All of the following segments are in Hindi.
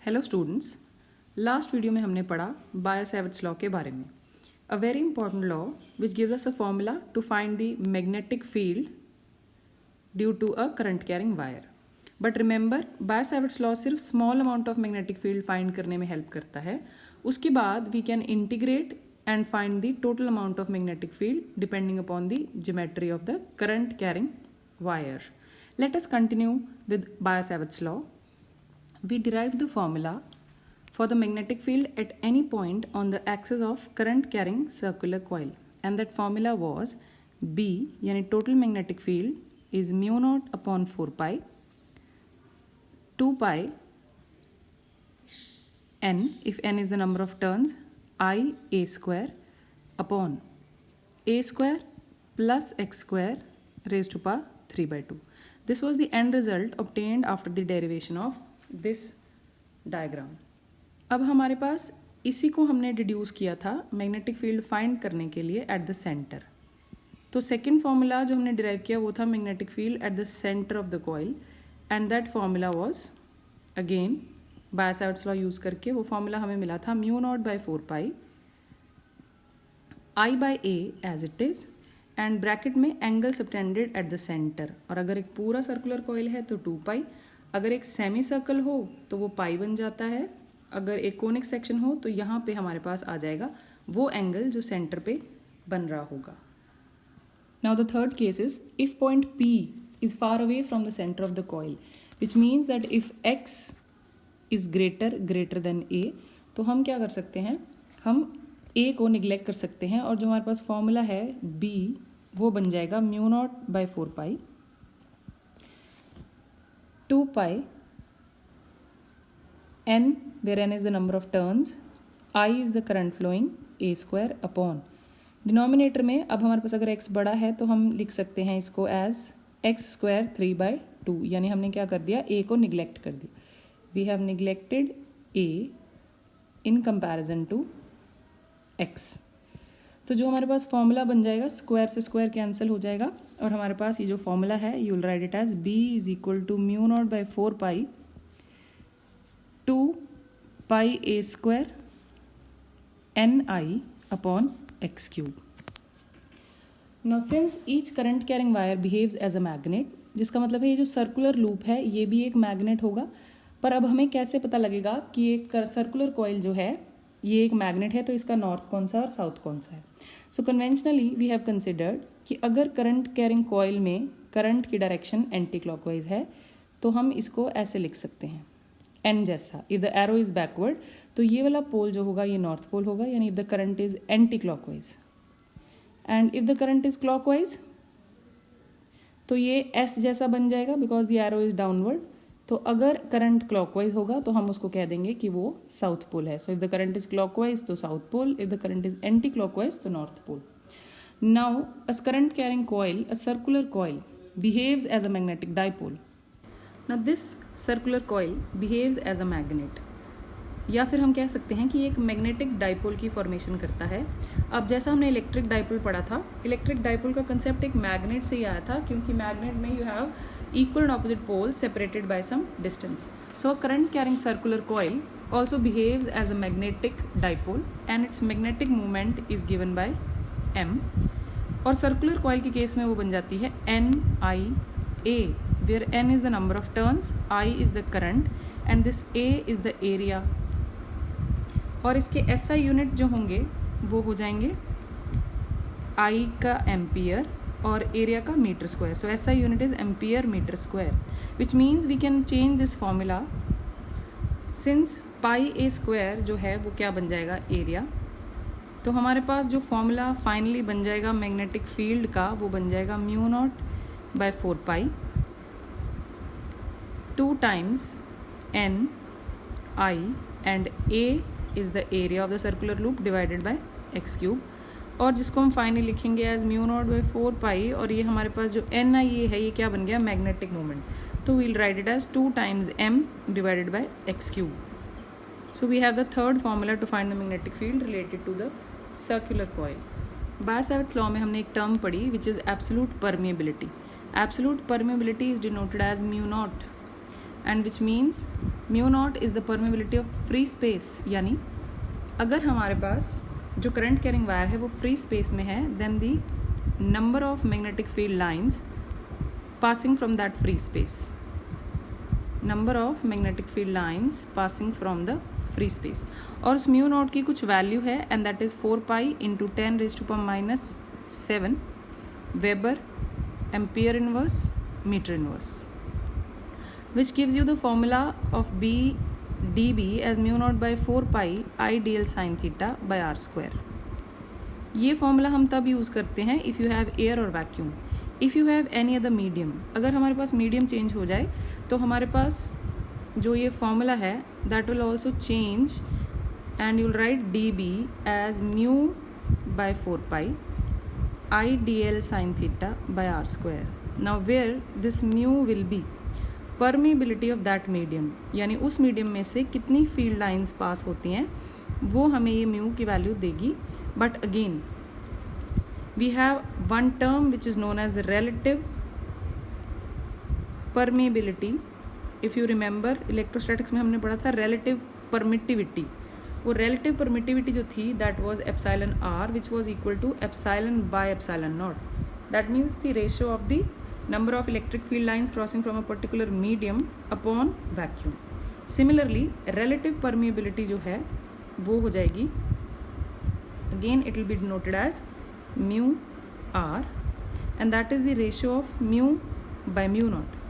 हेलो स्टूडेंट्स, लास्ट वीडियो में हमने पढ़ा बायो-सैवर्ट्स लॉ के बारे में. A very important law which gives us a formula to find the magnetic field due to a current carrying wire. But remember, Biot Savart's law सिर्फ small amount of magnetic field find करने में हेल्प करता है. उसके बाद we can integrate and find the total amount of magnetic field depending upon the geometry of the current carrying wire. Let us continue with Biot-Savart's law. We derived the formula for the magnetic field at any point on the axis of current carrying circular coil, and that formula was B यानी total magnetic field is mu naught upon 4 pi 2 pi n if n is the number of turns I a square upon a square plus x square raised to power 3 by 2. This was the end result obtained after the derivation of this diagram. अब हमारे पास इसी को हमने डिड्यूस किया था मैग्नेटिक फील्ड फाइंड करने के लिए एट द सेंटर. तो सेकेंड फॉर्मूला जो हमने डिराइव किया वो था magnetic field at the centre of the coil, and that formula was again Biot Savart's law use करके वो फॉर्मूला हमें मिला था mu naught by 4 pi I by A as it is and bracket में angle subtended at the centre. और अगर एक पूरा सर्कुलर कॉइल है तो 2 पाई, अगर एक सेमी सर्कल हो तो वो पाई बन जाता है, अगर एक कोनिक सेक्शन हो तो यहाँ पे हमारे पास आ जाएगा वो एंगल जो सेंटर पे बन रहा होगा. Now the third case is if point P is far away from the centre of the coil, which means that if X is greater than A, तो हम क्या कर सकते हैं, हम A को निगलेक्ट कर सकते हैं और जो हमारे पास फॉर्मूला है B वो बन जाएगा mu naught by 4 pi 2 pi n where n is the number of turns, I is the current flowing, a square upon denominator में. अब हमारे पास अगर x बड़ा है तो हम लिख सकते हैं इसको एज x स्क्वायर 3 बाई 2, यानी हमने क्या कर दिया, a को निगलेक्ट कर दिया. We have neglected a in comparison to x. तो जो हमारे पास फॉर्मूला बन जाएगा, स्क्वायर से स्क्वायर कैंसिल हो जाएगा और हमारे पास ये जो फॉर्मूला है you will write it as b is equal to mu naught by 4 pi 2 pi a square n i upon x cube. Now since each current carrying wire behaves as a magnet, जिसका मतलब है ये जो सर्कुलर लूप है ये भी एक मैग्नेट होगा. पर अब हमें कैसे पता लगेगा कि एक सर्कुलर कॉइल जो है ये एक मैग्नेट है, तो इसका नॉर्थ कौन सा और साउथ कौन सा है. सो कन्वेंशनली वी हैव कंसिडर्ड कि अगर करंट कैरिंग कॉइल में करंट की डायरेक्शन एंटी क्लॉकवाइज है तो हम इसको ऐसे लिख सकते हैं एन जैसा. If the arrow is backward तो ये वाला पोल जो होगा ये नॉर्थ पोल होगा, यानी if the current is anti clockwise, and if the current is clockwise तो ये एस जैसा बन जाएगा because the arrow is downward. तो अगर करंट क्लॉकवाइज होगा तो हम उसको कह देंगे कि वो साउथ पोल है. So if the current is clockwise तो south pole, if the current is anti clockwise तो north pole. Now a current carrying coil, a circular coil behaves as a magnetic dipole. Now this circular coil behaves as a magnet, या फिर हम कह सकते हैं कि एक मैग्नेटिक डाइपोल की फॉर्मेशन करता है. अब जैसा हमने इलेक्ट्रिक डाइपोल पढ़ा था, इलेक्ट्रिक डाइपोल का कंसेप्ट एक मैग्नेट से ही आया था, क्योंकि मैग्नेट में you have equal and opposite poles separated by some distance. So a current carrying circular coil also behaves as a magnetic dipole and its magnetic moment is given by M. और circular coil के केस में वो बन जाती है NIA, where N is the number of turns, I is the current and this A is the area. और इसके SI यूनिट जो होंगे वो हो जाएंगे I का एम्पियर और एरिया का metre square. So SI unit is ampere metre square, which means we can change this formula since pi a square जो है वो क्या बन जाएगा, एरिया. तो हमारे पास जो फॉर्मूला फाइनली बन जाएगा मैग्नेटिक फील्ड का वो बन जाएगा mu naught by 4 pi 2 times n I and a is the area of the circular loop divided by x cube, और जिसको हम फाइनली लिखेंगे एज म्यू नॉट बाई 4 पाई. और ये हमारे पास जो एन आई ए है ये क्या बन गया, मैग्नेटिक मोमेंट. तो we'll write it as 2 times m divided by x cube. So we have the third formula to find the magnetic field related to the circular coil. Biot Savart's law में हमने एक टर्म पढ़ी which is absolute permeability. Absolute permeability is denoted as mu naught. And which means mu naught is the permeability of free space, यानी अगर हमारे पास जो करंट कैरिंग वायर है वो फ्री स्पेस में है, then the number of magnetic field lines passing from that free space, number of magnetic field lines passing from the free space, और उस म्यू नॉट की कुछ वैल्यू है and that is 4 pi into 10⁻⁻7 weber ampere inverse metre inverse, which gives you the formula of B dB as mu naught by 4 pi I dl sin theta by r square. ये फॉर्मूला हम तब यूज़ करते हैं इफ़ यू हैव एयर और vacuum. If you have any other medium, अगर हमारे पास मीडियम चेंज हो जाए तो हमारे पास जो ये फॉर्मूला है that will also change and you'll write D B as mu by 4 pi I D L sine theta by R square. Now where this mu will be permeability of that medium, यानी उस मीडियम में से कितनी फील्ड लाइंस पास होती हैं वो हमें ये म्यू की वैल्यू देगी. But again we have one term which is known as relative permeability. If you remember electrostatics में हमने पढ़ा था relative permittivity. वो relative permittivity जो थी that was epsilon r which was equal to epsilon by epsilon naught. That means the ratio of the number of electric field lines crossing from a particular medium upon vacuum. Similarly, relative permeability जो है वो हो जाएगी, again it will be denoted as mu r and that is the ratio of mu by mu naught,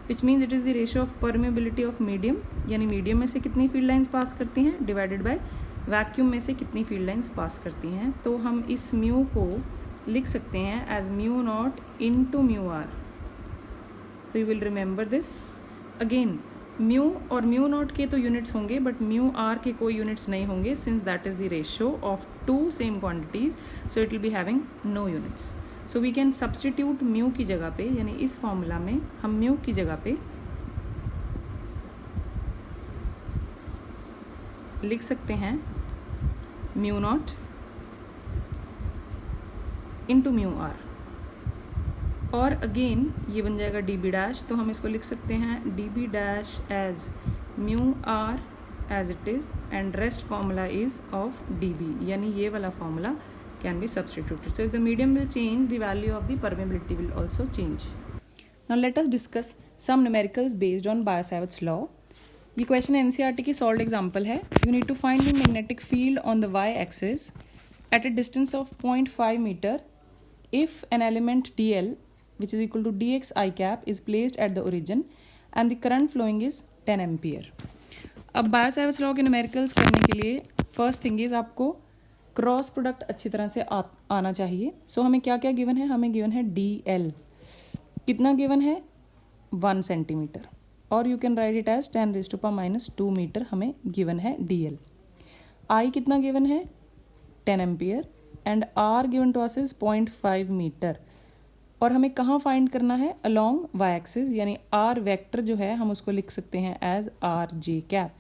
which means it is the ratio of permeability of medium, यानी medium में से कितनी field lines पास करती हैं divided by vacuum में से कितनी field lines पास करती हैं. तो हम इस mu को लिख सकते हैं as mu naught into mu R. So you will remember this. Again mu और म्यू नॉट के तो यूनिट्स होंगे बट म्यू आर के कोई यूनिट्स नहीं होंगे since that is the ratio of two same quantities, so it will be having no units. So we can substitute mu की जगह पे, यानी इस फॉर्मूला में हम म्यू की जगह पे लिख सकते हैं mu naught into mu R, और अगेन ये बन जाएगा डी बी डैश. तो हम इसको लिख सकते हैं D B dash as mu R as it is and rest formula is of D B, यानी ये वाला formula can be substituted. So if the medium will change the value of the permeability will also change. Now let us discuss some numericals based on Biot Savart's law. ये क्वेश्चन एनसीईआरटी की सॉल्व्ड एग्जाम्पल है. You need to find the magnetic field on the Y axis at a distance of 0.5 meter if an element dl which is equal to dx I cap is placed at the origin and the current flowing is 10 ampere. अब बायो-सावर्ट्स लॉ के न्यूमेरिकल्स करने के लिए फर्स्ट थिंग इज आपको क्रॉस प्रोडक्ट अच्छी तरह से आना चाहिए. सो हमें क्या क्या गिवन है, हमें गिवन है dl, कितना गिवन है 1 सेंटीमीटर, और you can write it as 10⁻⁻2 metre हमें गिवन है dl. I कितना गिवन है 10 ampere and r given to us is 0.5 metre. और हमें कहाँ फाइंड करना है, अलोंग वाई एक्सिस, यानी r वेक्टर जो है हम उसको लिख सकते हैं as R J cap.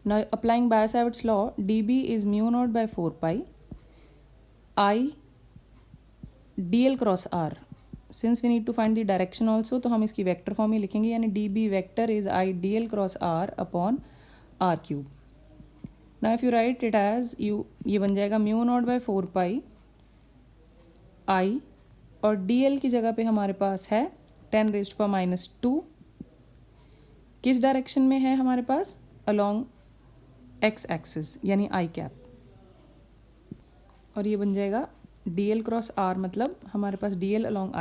Now applying Biot Savart's law, D B is mu naught by 4 pi I D L cross R. Since we need to find the direction also, तो हम इसकी वेक्टर फॉर्म में लिखेंगे, यानी D B vector is I D L cross R upon R cube. Now if you write it as ये बन जाएगा mu naught by 4 pi I, और dl की जगह पे हमारे पास है 10⁻⁻2. किस डायरेक्शन में है हमारे पास, अलोंग x एक्सिस यानी आई कैप. और ये बन जाएगा dl क्रॉस r, मतलब हमारे पास dl अलोंग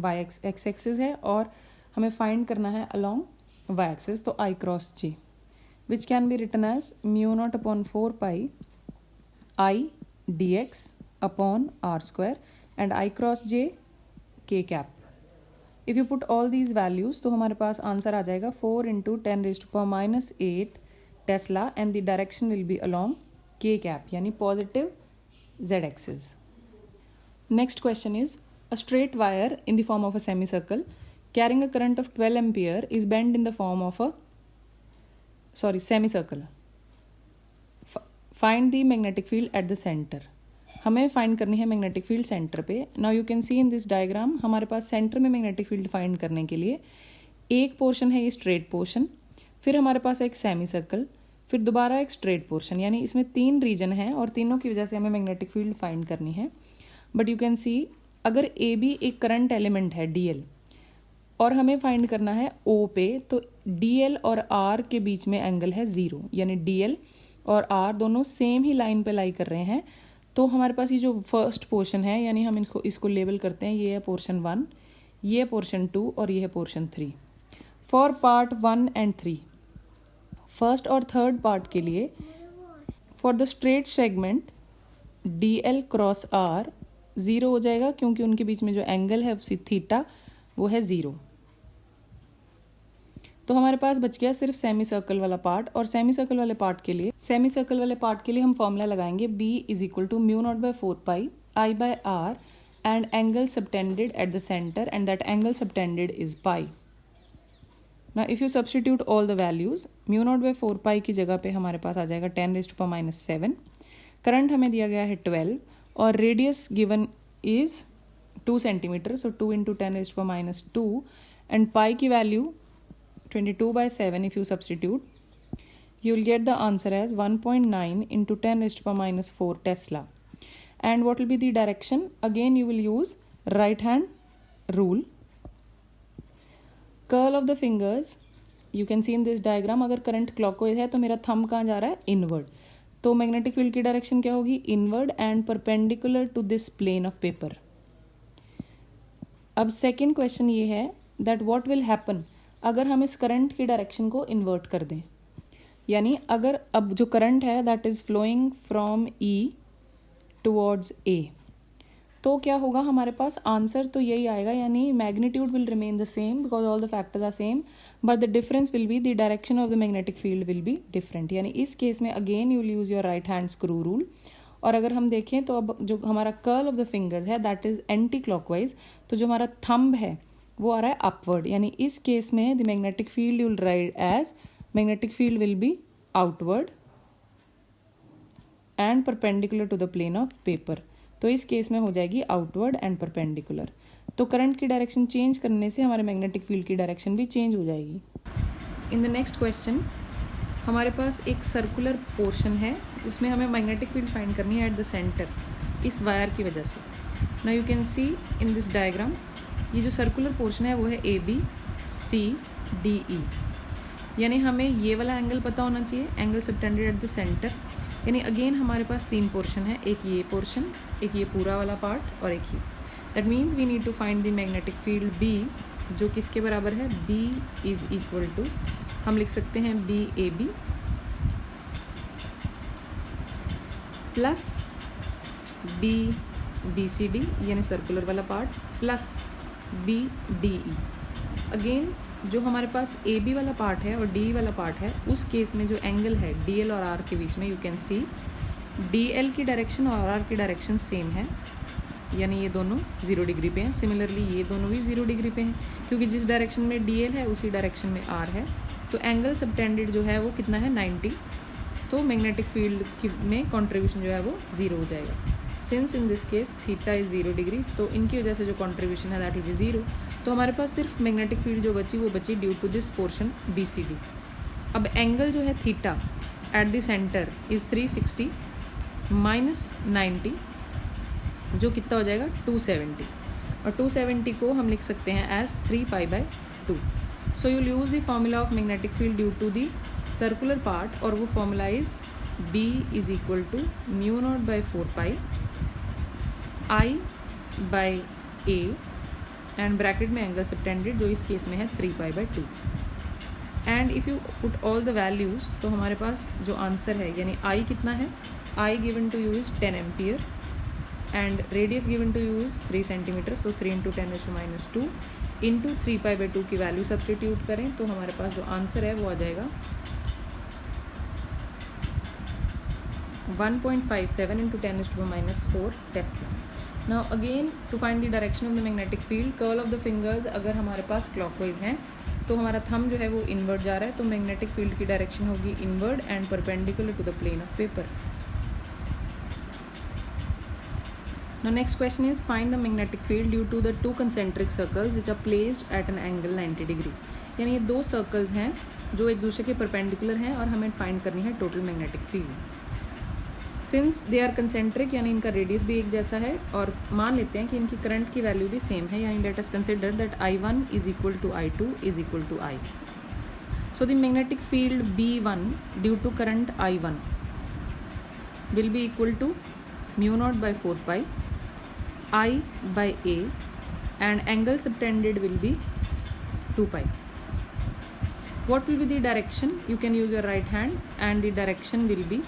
y एक्सिस है और हमें फाइंड करना है अलोंग y एक्सिस, तो i cross j, which can be written as mu naught upon 4 pi I dx upon r square and I cross j k cap. If you put all these values तो हमारे पास आंसर आ जाएगा 4 into 10⁻⁸ Tesla and the direction will be along k cap यानी positive z axis. Next question is, a straight wire in the form of a semicircle carrying a current of 12 ampere is bent in the form of a semicircle. Find the magnetic field at the center. हमें फाइंड करनी है मैग्नेटिक फील्ड सेंटर पे. Now you can see in this diagram, हमारे पास सेंटर में मैग्नेटिक फील्ड फाइंड करने के लिए एक पोर्शन है ये स्ट्रेट पोर्शन, फिर हमारे पास एक सेमी सर्कल, फिर दोबारा एक स्ट्रेट पोर्शन, यानी इसमें 3 रीजन हैं और तीनों की वजह से हमें मैग्नेटिक फील्ड फाइंड करनी है। बट यू कैन सी अगर ए बी एक करंट एलिमेंट है डीएल और हमें फाइंड करना है ओ पे, तो डीएल और आर के बीच में एंगल है 0, यानी डीएल और आर दोनों सेम ही लाइन पे लाई कर रहे हैं। तो हमारे पास ये जो फर्स्ट पोर्शन है, यानी हम इसको लेबल करते हैं, ये है पोर्शन 1, ये है पोर्शन 2 और ये है portion 3। For part 1 and 3, first और थर्ड पार्ट के लिए, for the straight segment D L cross R 0 हो जाएगा, क्योंकि उनके बीच में जो एंगल है थीटा वो है 0। तो हमारे पास बच गया सिर्फ सेमी सर्कल वाला पार्ट, और सेमी सर्कल वाले पार्ट के लिए हम फॉर्मूला लगाएंगे B is equal to mu naught by 4 pi I by R and angle subtended at the centre, and that angle subtended is pi. Now if you substitute all the values, mu naught by 4 pi की जगह पे हमारे पास आ जाएगा 10⁻⁻⁷। करंट हमें दिया गया है 12 और radius given is 2 centimetre, so 2 into 10⁻², and pi की value 22/7 if you substitute, you will get the answer as 1.9 into 10⁻⁴ Tesla. And what will be the direction? Again you will use right hand rule. Curl of the fingers, you can see in this diagram, अगर करंट क्लॉकवाइज है तो मेरा थंब कहाँ जा रहा है? इनवर्ड। तो मैग्नेटिक फील्ड की डायरेक्शन क्या होगी? Inward and perpendicular to this plane of paper. अब सेकेंड क्वेश्चन ये है दैट व्हाट विल हैपन अगर हम इस करंट की डायरेक्शन को इन्वर्ट कर दें, यानी अगर अब जो करंट है that is flowing from E towards A, तो क्या होगा हमारे पास? आंसर तो यही आएगा, यानी magnitude will remain the same because all the factors are same, but the difference will be the direction of the magnetic field will be different. यानी इस केस में again you will use your right hand screw rule. और अगर हम देखें तो अब जो हमारा कर्ल ऑफ द फिंगर्स है दैट इज एंटी क्लॉकवाइज, तो जो हमारा थंब है वो आ रहा है अपवर्ड, यानी इस केस में the magnetic field you will write as magnetic field will be outward and perpendicular to the plane of paper. तो इस केस में हो जाएगी आउटवर्ड एंड परपेंडिकुलर। तो करंट की डायरेक्शन चेंज करने से हमारे मैग्नेटिक फील्ड की डायरेक्शन भी चेंज हो जाएगी। इन द नेक्स्ट क्वेश्चन हमारे पास एक सर्कुलर पोर्शन है जिसमें हमें मैग्नेटिक फील्ड फाइंड करनी है एट द सेंटर, इस वायर की वजह से। Now you can see in this diagram, ये जो सर्कुलर पोर्शन है वो है ABCDE, यानी हमें ये वाला एंगल पता होना चाहिए, angle subtended at the centre. यानी अगेन हमारे पास 3 पोर्शन है, एक ये पोर्शन, एक ये पूरा वाला पार्ट और एक ये। That means we need to find the magnetic field B, जो किसके बराबर है? B इज इक्वल टू, हम लिख सकते हैं BAB प्लस BCD यानी सर्कुलर वाला पार्ट प्लस BDE। अगेन जो हमारे पास AB वाला पार्ट है और DE वाला पार्ट है, उस केस में जो एंगल है DL और R के बीच में, यू कैन सी DL की डायरेक्शन और R की डायरेक्शन सेम है, यानी ये दोनों 0 डिग्री पे हैं। सिमिलरली ये दोनों भी 0 डिग्री पे हैं, क्योंकि जिस डायरेक्शन में DL है उसी डायरेक्शन में R है। तो एंगल सबटेंडेड जो है वो कितना है? 90। तो मैग्नेटिक फील्ड में कॉन्ट्रीब्यूशन जो है वो 0 हो जाएगा। Since in this case theta is 0 degree, तो इनकी वजह से जो कॉन्ट्रीब्यूशन है दैट विल बी 0। तो हमारे पास सिर्फ मैग्नेटिक फील्ड जो बची वो बची due to this portion BCD। अब एंगल जो है theta at the centre is 360 minus 90, जो कितना हो जाएगा? 270, और 270 को हम लिख सकते हैं as 3π/2। So you use the formula of magnetic field due to the circular part, और वो formula is B is equal to mu naught by 4 pi I by A and bracket में एंगल सबटेंडेड जो इस केस में है 3π/2। And if you put all the values, तो हमारे पास जो आंसर है, यानी I कितना है? I given to you is 10 ampere and radius given to you is 3 centimetre, so 3 into 10⁻² into 3π/2 की वैल्यू सब्स्टिट्यूट करें तो हमारे पास जो आंसर है वो आ जाएगा 1.57 into 10⁻⁴ Tesla. Now again to find the direction of the magnetic field, curl of the fingers अगर हमारे पास clockwise हैं तो हमारा thumb जो है वो inward जा रहा है, तो magnetic field की direction होगी inward and perpendicular to the plane of paper. Now next question is find the magnetic field due to the two concentric circles which are placed at an angle 90 degree. यानी ये दो सर्कल्स हैं जो एक दूसरे के परपेंडिकुलर हैं और हमें फाइंड करनी है total magnetic field. Since they are concentric यानी इनका रेडियस भी एक जैसा है और मान लेते हैं कि इनकी करंट की वैल्यू भी सेम है, यानी let us consider that I1 is equal to I2 is equal to I। So the magnetic field B1 due to current I1 will be equal to mu naught by 4 pi I by A and angle subtended will be 2 pi. What will be the direction? You can use your right hand and the direction will be,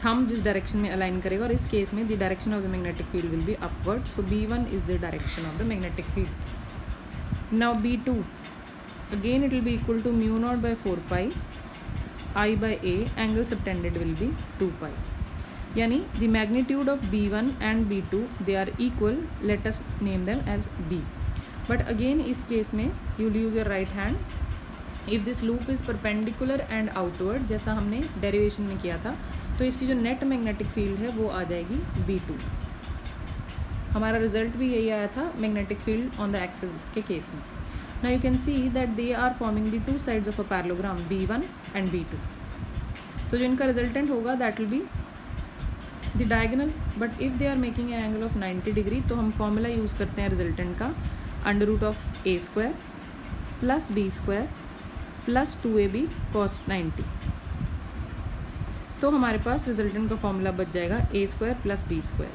thumb जिस direction में align करेगा, और इस case में the direction of the magnetic field will be upward. So B1 is the direction of the magnetic field. Now B2, again it will be equal to mu naught by 4 pi I by A, angle subtended will be 2 pi. यानी the magnitude of B1 and B2 they are equal, let us name them as B. But again इस case में you will use your right hand. If this loop is perpendicular and outward, जैसा हमने derivation में किया था, तो इसकी जो net magnetic field है वो आ जाएगी B2. हमारा रिजल्ट भी यही आया था magnetic field on the axis के केस में. Now you can see that they are forming the two sides of a parallelogram B1 and B2. तो जो इनका resultant होगा that will be the diagonal, but if they are making an angle of 90 degree तो हम formula use करते हैं resultant का under root of a square plus b square plus 2ab cos 90. तो हमारे पास resultant का formula बच जाएगा a square plus b square,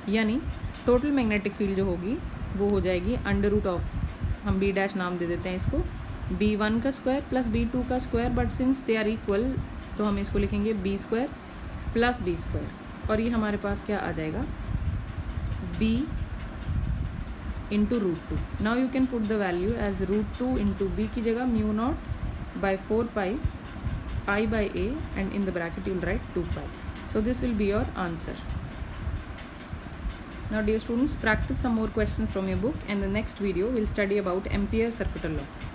यानी total magnetic field जो होगी वो हो जाएगी अंडर रूट ऑफ, हम b डैश नाम दे देते हैं इसको, b1 का स्क्वायर प्लस b2 का square, but since they are equal तो हम इसको लिखेंगे b square plus b square, और ये हमारे पास क्या आ जाएगा b into root 2. Now you can put the value as root 2 into B की जगह mu naught by 4 pi I by A, and in the bracket you will write 2 pi. So this will be your answer. Now dear students, practice some more questions from your book, and the next video will study about Ampere circuital law.